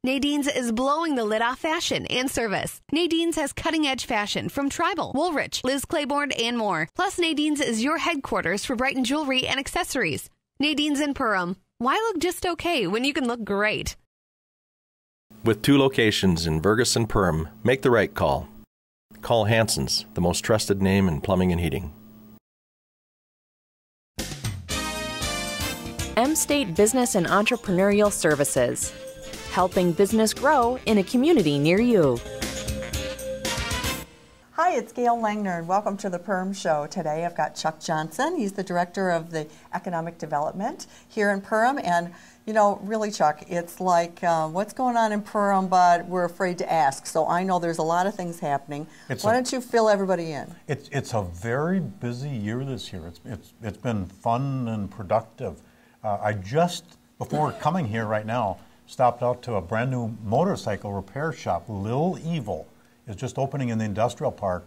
Nadine's is blowing the lid off fashion and service. Nadine's has cutting-edge fashion from Tribal, Woolrich, Liz Claiborne, and more. Plus, Nadine's is your headquarters for Brighton jewelry and accessories. Nadine's in Perham. Why look just okay when you can look great? With 2 locations in Burgess and Perham, make the right call. Call Hanson's, the most trusted name in plumbing and heating. M-State Business and Entrepreneurial Services, helping business grow in a community near you. Hi, it's Gail Langner, and welcome to the Perham Show. Today I've got Chuck Johnson. He's the Director of the Economic Development here in Perham. And, you know, really, Chuck, it's like what's going on in Perham, but we're afraid to ask. So I know there's a lot of things happening. Why don't you fill everybody in? It's a very busy year this year. It's been fun and productive. I just, before coming here right now, stopped out to a brand new motorcycle repair shop. Lil Evil is just opening in the industrial park.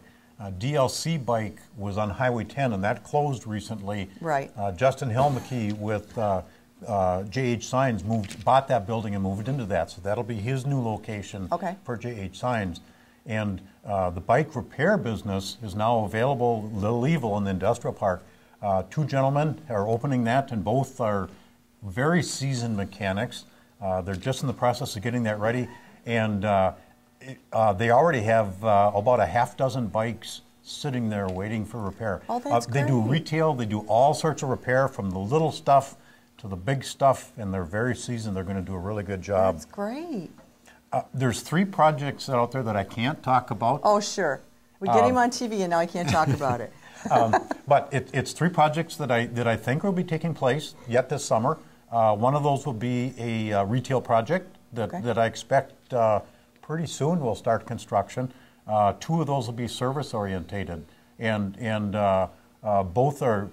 DLC Bike was on Highway 10, and that closed recently. Right. Justin Helmke with JH Signs bought that building and moved into that, so that'll be his new location for JH Signs. And the bike repair business is now available, Lil Evil, in the industrial park. 2 gentlemen are opening that, and both are very seasoned mechanics. They're just in the process of getting that ready, and they already have about a half dozen bikes sitting there waiting for repair. Oh, that's They great. do retail, they do all sorts of repair, from the little stuff to the big stuff, and they're very seasoned. They're going to do a really good job. That's great. There's 3 projects out there that I can't talk about. Oh, sure. We get him on TV, and now I can't talk about it. But it's 3 projects that I think will be taking place yet this summer. One of those will be a retail project that I expect pretty soon will start construction. 2 of those will be service orientated, and both are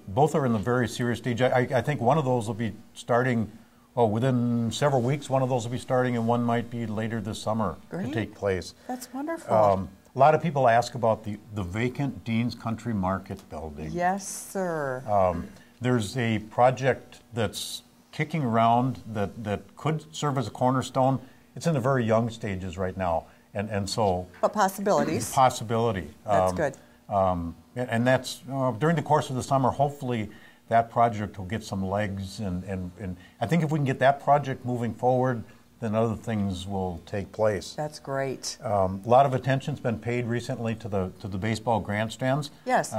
in the very serious stage. I think one of those will be starting within several weeks. One of those will be starting, and one might be later this summer to take place. That's wonderful. A lot of people ask about the vacant Dean's Country Market building. Yes, sir. There's a project that's kicking around that could serve as a cornerstone. It's in the very young stages right now, and so. But possibilities. Possibility. That's good. And that's during the course of the summer. Hopefully, that project will get some legs, and I think if we can get that project moving forward, then other things will take place. That's great. A lot of attention's been paid recently to the baseball grandstands. Yes.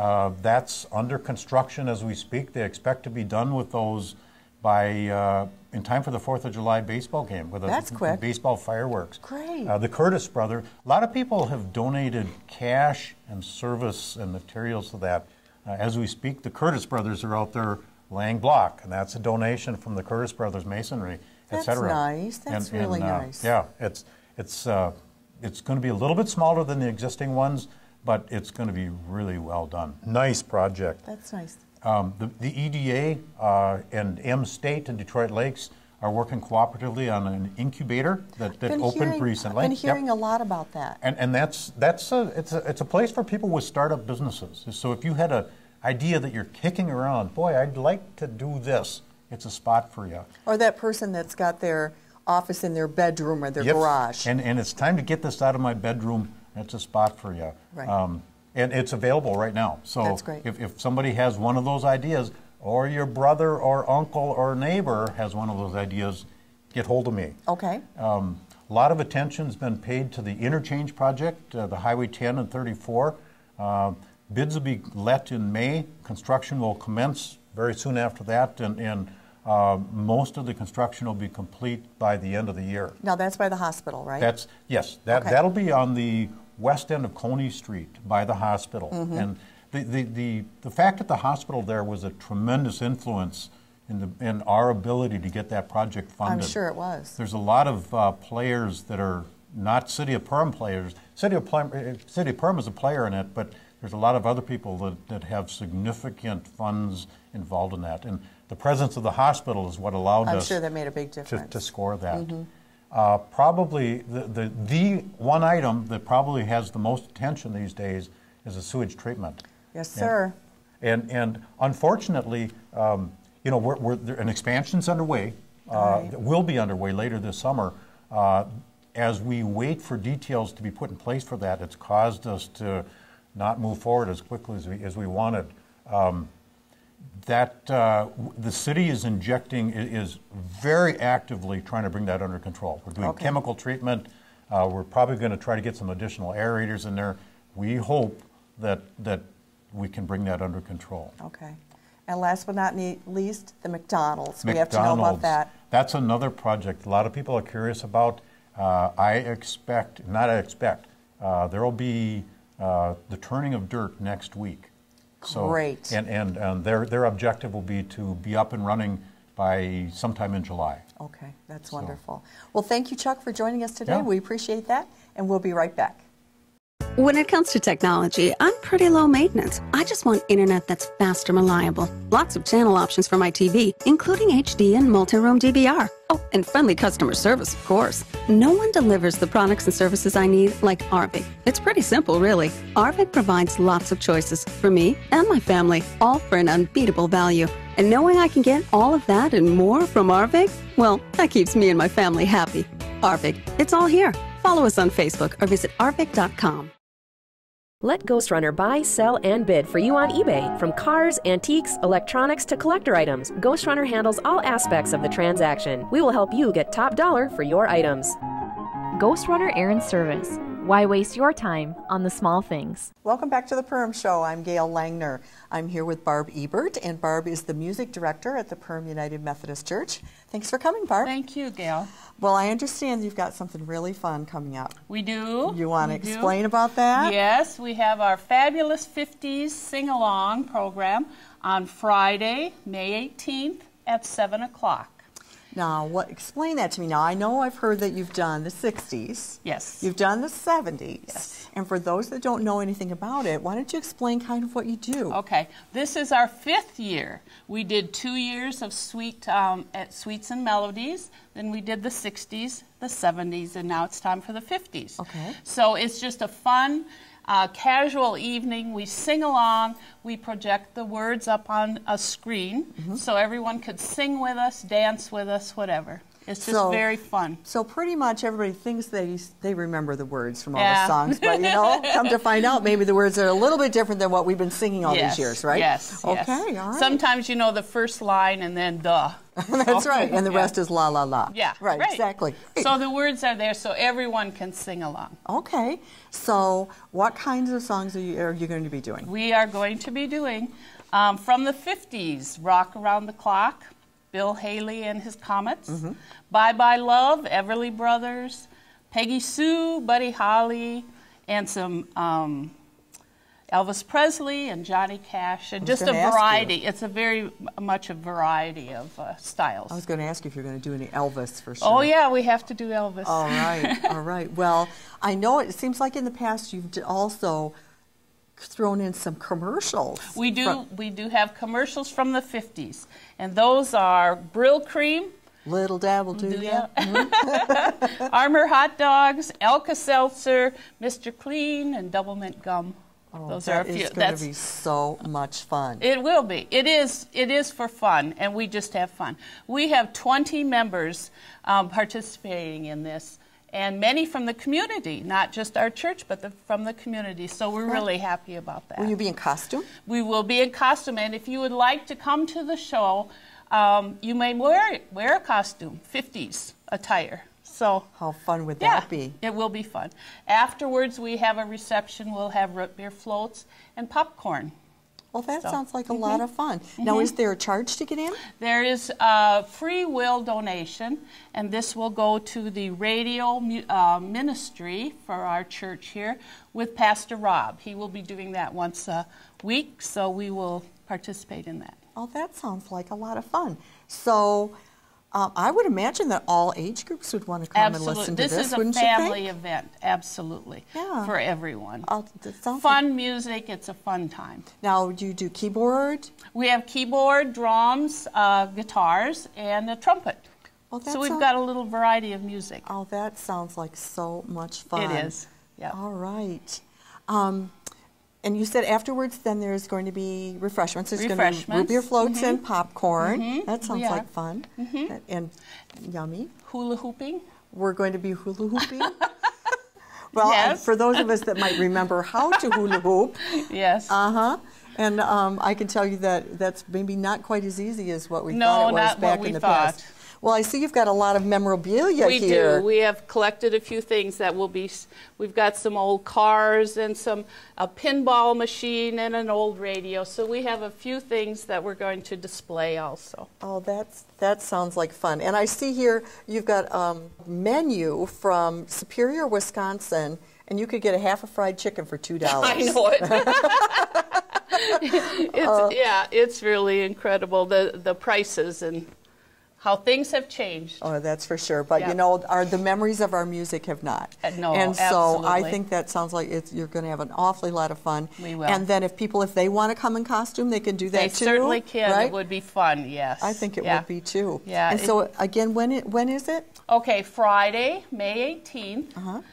That's under construction as we speak. They expect to be done with those by in time for the 4th of July baseball game with That's quick. Baseball fireworks. Great. The Curtis brothers. A lot of people have donated cash and service and materials to that. As we speak, the Curtis brothers are out there laying block, and that's a donation from the Curtis brothers Masonry. That's nice. That's really nice. Yeah, it's going to be a little bit smaller than the existing ones, but it's going to be really well done. Nice project. That's nice. The EDA and M-State and Detroit Lakes are working cooperatively on an incubator that opened recently. I've been hearing a lot about that. And it's a place for people with startup businesses. So if you had an idea that you're kicking around, boy, I'd like to do this, it's a spot for you. Or that person that's got their office in their bedroom or their garage. And it's time to get this out of my bedroom, it's a spot for you. Right. And it's available right now. So that's great. If somebody has one of those ideas, or your brother or uncle or neighbor has one of those ideas, get hold of me. Okay. A lot of attention's been paid to the interchange project, the Highway 10 and 34. Bids will be let in May. Construction will commence very soon after that, and most of the construction will be complete by the end of the year. Now that's by the hospital, right? Yes. That'll be on the west end of Coney Street by the hospital. And the fact that the hospital there was a tremendous influence in our ability to get that project funded. I'm sure it was. There's a lot of players that are not City of Perham players. City of Perham is a player in it, but there's a lot of other people that have significant funds involved in that. And the presence of the hospital is what allowed us I'm sure that made a big difference. to score that. Probably the one item that probably has the most attention these days is the sewage treatment. Yes, sir. And unfortunately, you know, an expansion's underway. That will be underway later this summer. as we wait for details to be put in place for that, it's caused us to not move forward as quickly as we wanted. The city is very actively trying to bring that under control. We're doing chemical treatment. We're probably going to try to get some additional aerators in there. We hope that we can bring that under control. Okay. And last but not least, the McDonald's. We have to know about that. That's another project a lot of people are curious about. There will be the turning of dirt next week. So, great. And their objective will be to be up and running by sometime in July. Okay, that's wonderful. Well, thank you, Chuck, for joining us today. Yeah. We appreciate that, and we'll be right back. When it comes to technology, I'm pretty low maintenance. I just want internet that's fast and reliable. Lots of channel options for my TV, including HD and multi-room DVR. Oh, and friendly customer service, of course. No one delivers the products and services I need like Arvig. It's pretty simple, really. Arvig provides lots of choices for me and my family, all for an unbeatable value. And knowing I can get all of that and more from Arvig, well, that keeps me and my family happy. Arvig, it's all here. Follow us on Facebook or visit arvig.com. Let Ghost Runner buy, sell, and bid for you on eBay. From cars, antiques, electronics, to collector items, Ghost Runner handles all aspects of the transaction. We will help you get top dollar for your items. Ghost Runner Errand Service. Why waste your time on the small things? Welcome back to the Perham Show. I'm Gail Langner. I'm here with Barb Ebert, and Barb is the music director at the Perham United Methodist Church. Thanks for coming, Barb. Thank you, Gail. Well, I understand you've got something really fun coming up. We do. You want to explain about that? Yes, we have our Fabulous 50s Sing-Along program on Friday, May 18th at 7 o'clock. Now, explain that to me. Now, I know I've heard that you've done the 60s. Yes. You've done the 70s. Yes. And for those that don't know anything about it, why don't you explain kind of what you do? Okay. This is our 5th year. We did 2 years of Sweets and Melodies. Then we did the 60s, the 70s, and now it's time for the 50s. Okay. So it's just a fun, casual evening. We sing along. We project the words up on a screen so everyone could sing with us, dance with us, whatever. It's just very fun. So pretty much everybody thinks they remember the words from all the songs, but come to find out, maybe the words are a little bit different than what we've been singing all these years, right? Yes. Okay, all right. Sometimes you know the first line and then duh. That's right, and the rest is la la la. Yeah, right. Exactly. So the words are there so everyone can sing along. Okay, so what kinds of songs are you going to be doing? We are going to be doing from the 50s, Rock Around the Clock, Bill Haley and his Comets, Bye Bye Love, Everly Brothers, Peggy Sue, Buddy Holly, and some Elvis Presley and Johnny Cash, and just a variety. It's a very much a variety of styles. I was going to ask you if you're going to do any Elvis for sure. Oh yeah, we have to do Elvis. All right, all right. Well, I know it seems like in the past you've also thrown in some commercials. We do have commercials from the 50s, and those are Brill Cream, Little Dabble Do Ya, Armour Hot Dogs, Alka-Seltzer, Mr. Clean, and Double Mint Gum. Oh, those are a few. It's going to be so much fun. It will be. It is for fun, and we just have fun. We have 20 members participating in this, and many from the community, not just our church, but from the community. So we're really happy about that. Will you be in costume? We will be in costume, and if you would like to come to the show, you may wear a costume, 50s attire. So how fun would that be? It will be fun. Afterwards, we have a reception. We'll have root beer floats and popcorn. Well, that sounds like a lot of fun. Now, is there a charge to get in? There is a free will donation, and this will go to the radio ministry for our church here with Pastor Rob. He will be doing that once a week, so we will participate in that. Oh, that sounds like a lot of fun. So I would imagine that all age groups would want to come and listen to this, wouldn't you think? This is a family event, absolutely, for everyone. Fun like music, it's a fun time. Now, do you do keyboard? We have keyboard, drums, guitars, and a trumpet. Well, so we've got a little variety of music. Oh, that sounds like so much fun. It is, yeah. All right. And you said afterwards, then there's going to be refreshments. There's going to be root beer floats and popcorn. That sounds like fun and yummy. Hula hooping. we're going to be hula hooping. Well, yes. For those of us that might remember how to hula hoop. Yes. And I can tell you that that's maybe not quite as easy as what we thought it was back in the past. Well, I see you've got a lot of memorabilia here. We do. We have collected a few things that will be, we've got some old cars and a pinball machine and an old radio. So we have a few things that we're going to display also. Oh, that sounds like fun. And I see here you've got a menu from Superior, Wisconsin, and you could get a half a fried chicken for $2. I know it. It's really incredible, the prices and how things have changed. Oh, that's for sure. But you know, the memories of our music have not. No, and so absolutely. I think that sounds like you're going to have an awfully lot of fun. We will. And then if they want to come in costume, they can do that too. They certainly can. Right? It would be fun, yes. I think it would be too. Yeah. And so again, when is it? Okay, Friday, May 18th,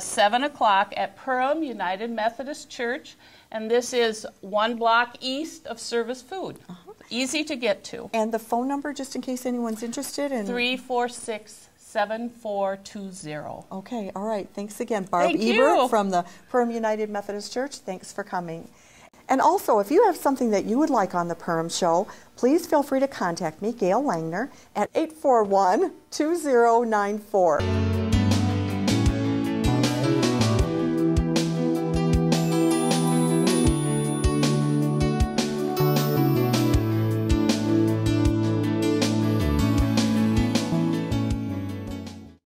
7 o'clock at Perham United Methodist Church. And this is 1 block east of Service Food. Easy to get to. And the phone number, just in case anyone's interested? 346-7420. Okay, all right. Thanks again, Barb Thank Ebert you. from the Perham United Methodist Church. Thanks for coming. And also, if you have something that you would like on the Perham Show, please feel free to contact me, Gail Langner, at 841-2094.